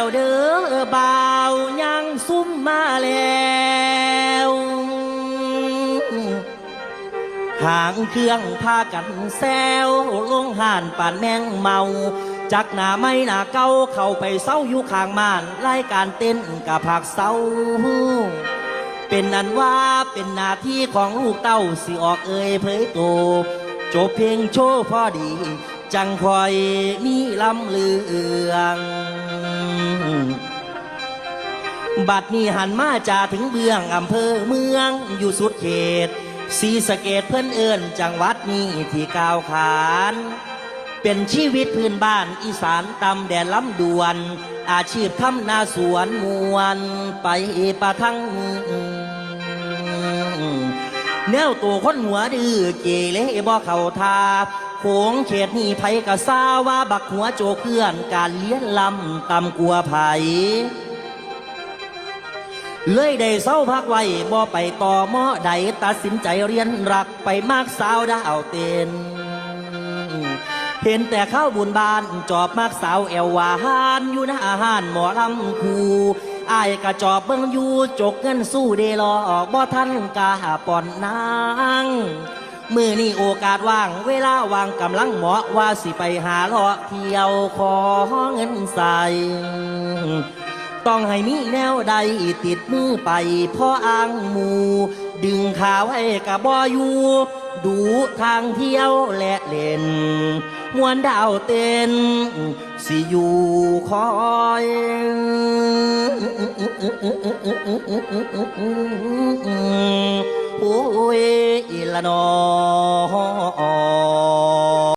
แล้วเด้อบ่าวยังซุ่มมาแล้วหางเครื่องพากันแซวลงห่านป่านแมงเมาจักหน้าไม่หน้าเก่าเข้าไปเศร้าอยู่ข้างม่านรายการเต้นกับผักเศร้าเป็นนั้นว่าเป็นหน้าที่ของลูกเต้าสิออกเอ่ยเผยโตจบเพลงโชว์พอดีจังคอยมีลำเลืองบัดนี้หันมาจ่าถึงเบื้องอำเภอเมืองอยู่สุดเขตศรีสะเกษเพื่อนเอิญจังหวัดนี้ที่กล่าวขานเป็นชีวิตพื้นบ้านอีสานตำแดนลำดวนอาชีพทำนาสวนมวนไปประทังแนวตัวคนหัวดื้อเกเรบ่เข้าทาโขงเขตนี้ไผกะซาว่าบักหัวโจเพื่อนการเลี้ยนลำตำกลัวไผเลยได้เศร้าพักไว้บ่ไปต่อมอใดตัดสินใจเรียนรักไปมากสาวดาวเต้นเห็นแต่ข้าวบุญบานจอบมากสาวแอวหวานอยู่หน้าอาหารหมอลำคูอายกะจอบเบิ่งอยู่จกเงินสู้เดลออกบ่ทันกาป่อนนางมือนี่โอกาสว่างเวลาว่างกำลังเหมาะว่าสิไปหาเลาะเที่ยวขอเงินใส่ต้องให้มีแนวใดติดมือไปพ่ออ้างหมูดึงขาไว้กับบ่อยู่ดูทางเที่ยวและเล่นมวนดาวเต้นสิอยู่คอยโอ้ยละนอ